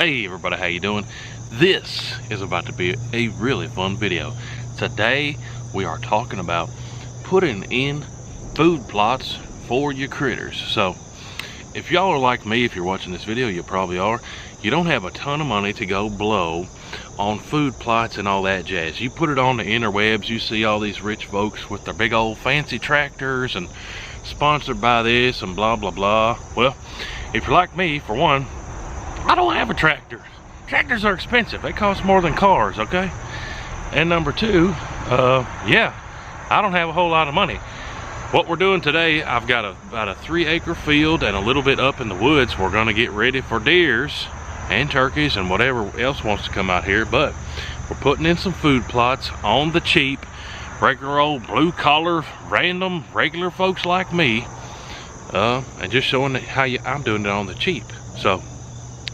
Hey everybody, how you doing? This is about to be a really fun video. Today we are talking about putting in food plots for your critters. So if y'all are like me, if you're watching this video, you probably are, you don't have a ton of money to go blow on food plots and all that jazz. You put it on the interwebs, you see all these rich folks with their big old fancy tractors and sponsored by this and blah blah blah. Well, if you're like me, for one, I don't have a tractor. Tractors are expensive. They cost more than cars, okay? And number two, yeah, I don't have a whole lot of money. What we're doing today, I've got about a 3-acre field and a little bit up in the woods. We're gonna get ready for deers and turkeys and whatever else wants to come out here, but we're putting in some food plots on the cheap, regular old blue collar, random, regular folks like me, and just showing how I'm doing it on the cheap. So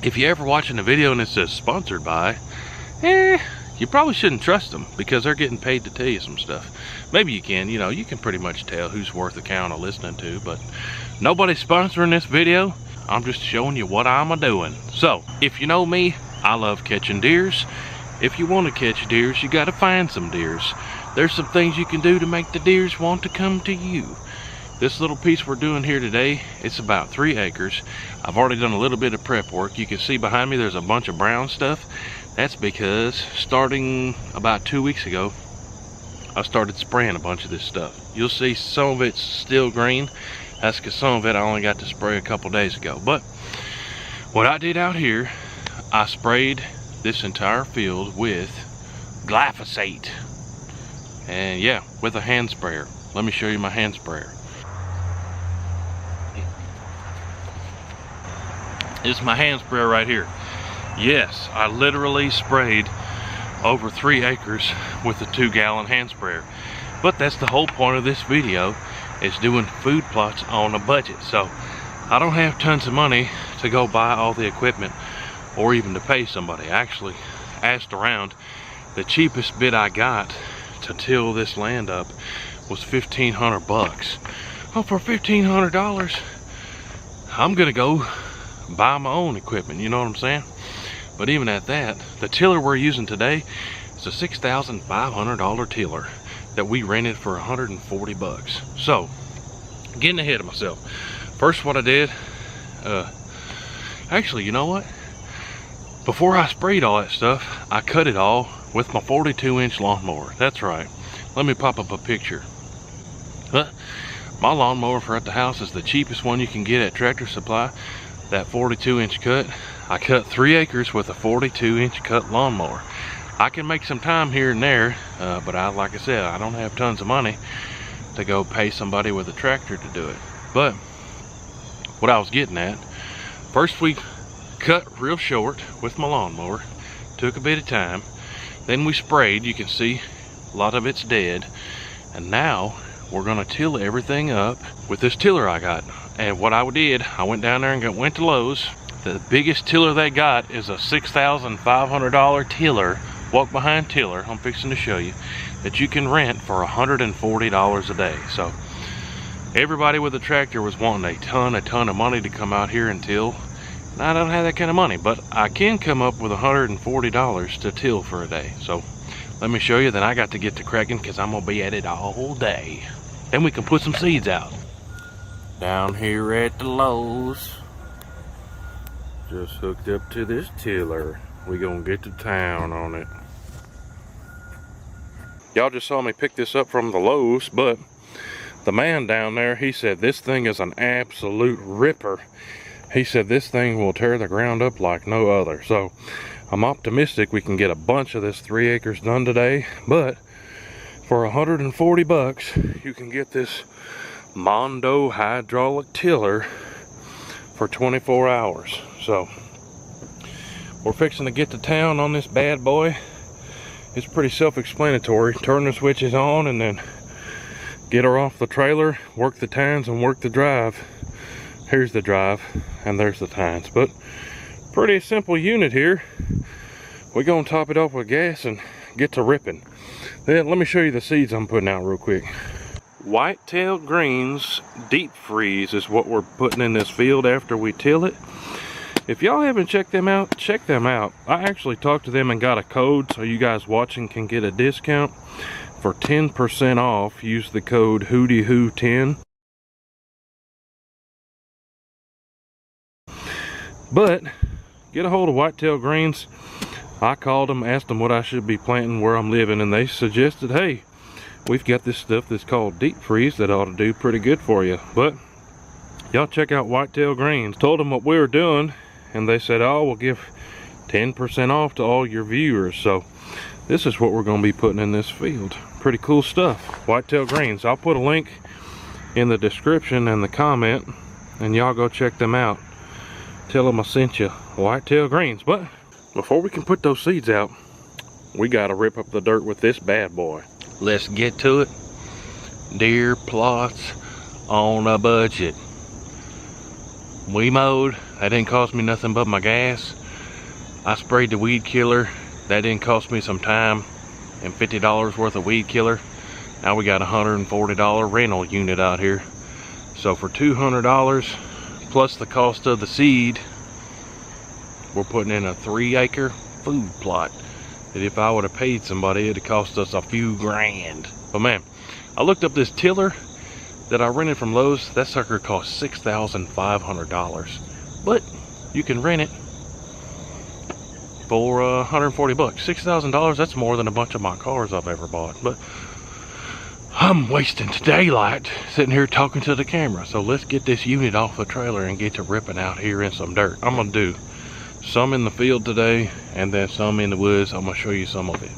if you're ever watching a video and it says sponsored by, you probably shouldn't trust them because they're getting paid to tell you some stuff. Maybe you can, you know, you can pretty much tell who's worth a count of listening to, but nobody's sponsoring this video. I'm just showing you what I'm doing. So if you know me, I love catching deers. If you want to catch deers, you got to find some deers. There's some things you can do to make the deers want to come to you. This little piece we're doing here today, it's about 3 acres. I've already done a little bit of prep work. You can see behind me there's a bunch of brown stuff. That's because starting about 2 weeks ago, I started spraying a bunch of this stuff. You'll see some of it's still green. That's because some of it I only got to spray a couple days ago. But what I did out here, I sprayed this entire field with glyphosate. And yeah, with a hand sprayer. Let me show you my hand sprayer. It's my hand sprayer right here. Yes, I literally sprayed over 3 acres with a 2-gallon hand sprayer. But that's the whole point of this video, is doing food plots on a budget. So I don't have tons of money to go buy all the equipment or even to pay somebody. I actually asked around. The cheapest bid I got to till this land up was $1,500. Oh, for $1,500, I'm gonna go buy my own equipment, you know what I'm saying? But even at that, the tiller we're using today is a $6,500 tiller that we rented for $140. So, getting ahead of myself. First, what I did, actually, you know what? Before I sprayed all that stuff, I cut it all with my 42-inch lawnmower. That's right. Let me pop up a picture. My lawnmower for at the house is the cheapest one you can get at Tractor Supply. That 42-inch cut, I cut 3 acres with a 42-inch cut lawnmower. I can make some time here and there, but like I said, I don't have tons of money to go pay somebody with a tractor to do it. But what I was getting at, first we cut real short with my lawnmower, took a bit of time, then we sprayed. You can see a lot of it's dead, and now we're gonna till everything up with this tiller I got. And what I did, I went down there and went to Lowe's. The biggest tiller they got is a $6,500 tiller, walk behind tiller, I'm fixing to show you, that you can rent for $140 a day. So everybody with a tractor was wanting a ton of money to come out here and till. And I don't have that kind of money, but I can come up with $140 to till for a day. So let me show you. Then I got to get to cracking because I'm gonna be at it all day. Then we can put some seeds out. Down here at the Lowe's, just hooked up to this tiller. We gonna get to town on it. Y'all just saw me pick this up from the Lowe's, but the man down there, he said this thing is an absolute ripper. He said this thing will tear the ground up like no other. So I'm optimistic we can get a bunch of this 3 acres done today, but for $140 you can get this Mondo hydraulic tiller for 24 hours. So we're fixing to get to town on this bad boy. It's pretty self-explanatory. Turn the switches on and then get her off the trailer, work the tines and work the drive. Here's the drive and there's the tines. But pretty simple unit here. We're gonna top it off with gas and get to ripping. Then let me show you the seeds I'm putting out real quick. Whitetail greens deep freeze is what we're putting in this field after we till it. If y'all haven't checked them out, check them out. I actually talked to them and got a code so you guys watching can get a discount for 10% off. Use the code WHOTEEWHO10. But get a hold of Whitetail Greens. I called them, asked them what I should be planting where I'm living, and they suggested, hey, we've got this stuff that's called deep freeze that ought to do pretty good for you. But y'all check out Whitetail Greens. Told them what we were doing, and they said, oh, we'll give 10% off to all your viewers. So this is what we're going to be putting in this field. Pretty cool stuff. Whitetail Greens. I'll put a link in the description and the comment, and y'all go check them out. Tell them I sent you. Whitetail Greens. But before we can put those seeds out, we got to rip up the dirt with this bad boy. Let's get to it. Deer plots on a budget. We mowed. That didn't cost me nothing but my gas. I sprayed the weed killer. That didn't cost me some time and $50 worth of weed killer. Now we got a $140 rental unit out here. So for $200 plus the cost of the seed, we're putting in a 3-acre food plot that if I would have paid somebody, it'd cost us a few grand. But man, I looked up this tiller that I rented from Lowe's. That sucker cost $6,500, but you can rent it for 140 bucks. $6,000, that's more than a bunch of my cars I've ever bought. But I'm wasting daylight sitting here talking to the camera. So let's get this unit off the trailer and get to ripping out here in some dirt. I'm gonna do some in the field today and then some in the woods. I'm gonna show you some of it.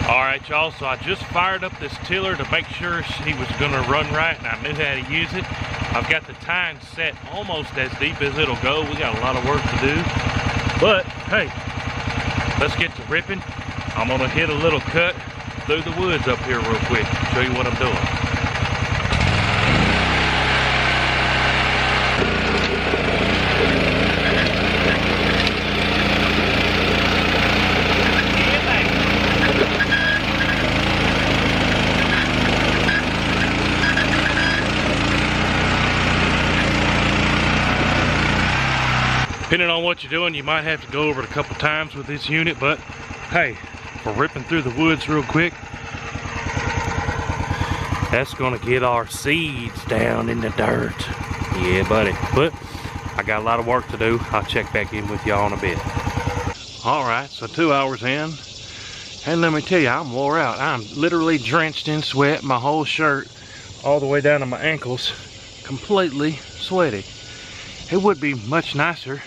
All right, y'all, so I just fired up this tiller to make sure he was gonna run right, and I knew how to use it. I've got the tine set almost as deep as it'll go. We got a lot of work to do, but hey, let's get to ripping. I'm gonna hit a little cut through the woods up here real quick, show you what I'm doing. Depending on what you're doing, you might have to go over it a couple times with this unit, but hey, for ripping through the woods real quick, that's gonna get our seeds down in the dirt. Yeah, buddy. But I got a lot of work to do. I'll check back in with y'all in a bit. All right, so 2 hours in, and let me tell you, I'm wore out. I'm literally drenched in sweat. My whole shirt, all the way down to my ankles, completely sweaty. It would be much nicer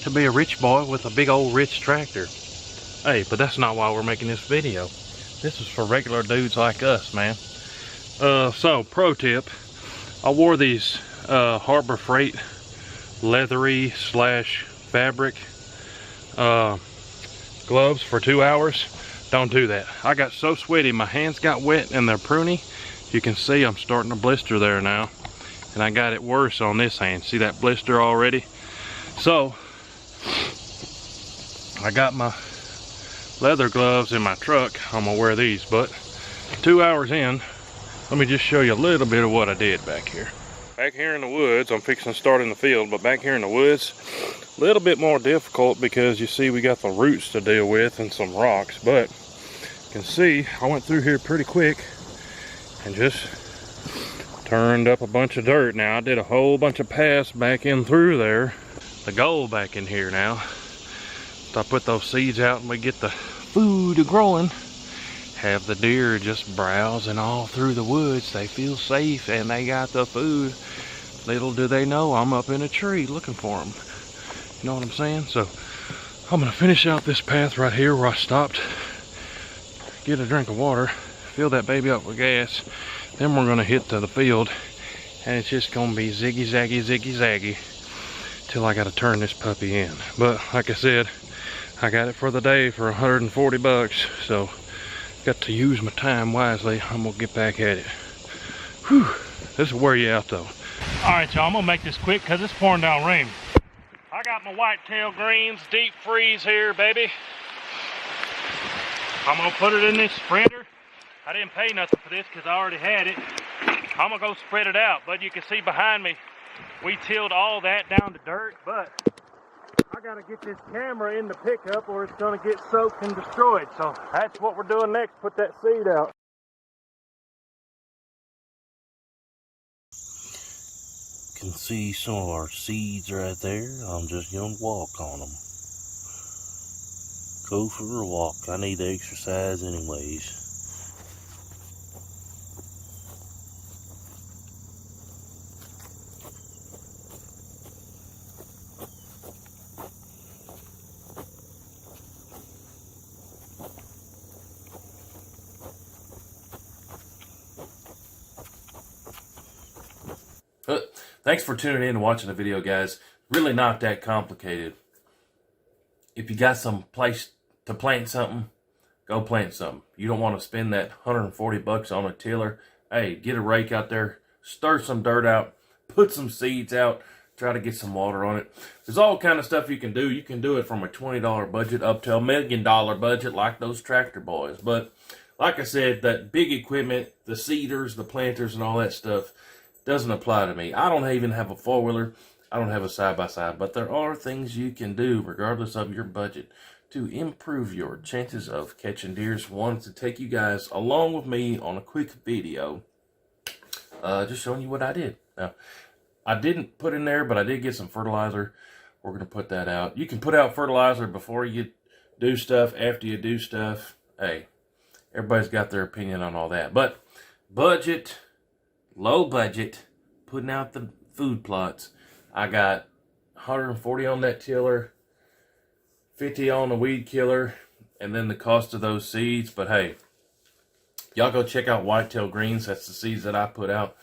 to be a rich boy with a big old rich tractor. Hey, but that's not why we're making this video. This is for regular dudes like us, man. So pro tip, I wore these Harbor Freight leathery slash fabric gloves for 2 hours. Don't do that. I got so sweaty, my hands got wet and they're pruny. You can see I'm starting to blister there now, and I got it worse on this hand. See that blister already? So I got my leather gloves in my truck. I'm gonna wear these, but 2 hours in, let me just show you a little bit of what I did back here. Back here in the woods, I'm fixing to start in the field, but back here in the woods, a little bit more difficult because you see we got the roots to deal with and some rocks, but you can see I went through here pretty quick and just turned up a bunch of dirt. Now I did a whole bunch of paths back in through there. The goal back in here now, so I put those seeds out and we get the food growing, have the deer just browsing all through the woods. They feel safe and they got the food. Little do they know I'm up in a tree looking for them. You know what I'm saying? So I'm gonna finish out this path right here where I stopped, get a drink of water, fill that baby up with gas, then we're gonna hit to the field, and it's just gonna be ziggy zaggy till I gotta turn this puppy in. But like I said, I got it for the day for 140 bucks, so got to use my time wisely. I'm gonna get back at it. Whew, this will wear you out though. All right, y'all, I'm gonna make this quick because it's pouring down rain. I got my Whitetail Greens deep freeze here, baby. I'm gonna put it in this spreader. I didn't pay nothing for this because I already had it. I'm gonna go spread it out, but you can see behind me, we tilled all that down to dirt, but I gotta get this camera in the pickup or it's gonna get soaked and destroyed. So that's what we're doing next, put that seed out. Can see some of our seeds right there. I'm just gonna walk on them. Go for a walk. I need exercise anyways. Thanks for tuning in and watching the video, guys. Really not that complicated. If you got some place to plant something, go plant something. You don't want to spend that $140 on a tiller. Hey, get a rake out there, stir some dirt out, put some seeds out, try to get some water on it. There's all kind of stuff you can do. You can do it from a $20 budget up to $1 million budget like those tractor boys. But like I said, that big equipment, the seeders, the planters, and all that stuff doesn't apply to me. I don't even have a four-wheeler. I don't have a side-by-side. But there are things you can do, regardless of your budget, to improve your chances of catching deers. Wanted to take you guys along with me on a quick video, just showing you what I did. Now, I didn't put in there, but I did get some fertilizer. We're going to put that out. You can put out fertilizer before you do stuff, after you do stuff. Hey, everybody's got their opinion on all that. But budget, low budget, putting out the food plots. I got 140 on that tiller, 50 on the weed killer, and then the cost of those seeds. But hey, y'all go check out Whitetail Greens. That's the seeds that I put out.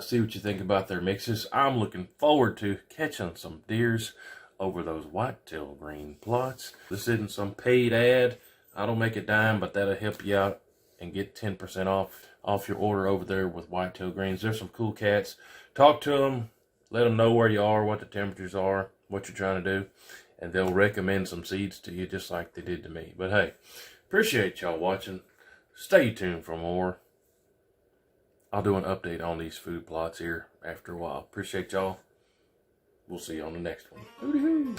See what you think about their mixes. I'm looking forward to catching some deers over those Whitetail Green plots. This isn't some paid ad. I don't make a dime, but that'll help you out and get 10% off your order over there with Whitetail Greens. There's some cool cats. Talk to them. Let them know where you are, what the temperatures are, what you're trying to do, and they'll recommend some seeds to you just like they did to me. But hey, appreciate y'all watching. Stay tuned for more. I'll do an update on these food plots here after a while. Appreciate y'all. We'll see you on the next one. Hooty hoo.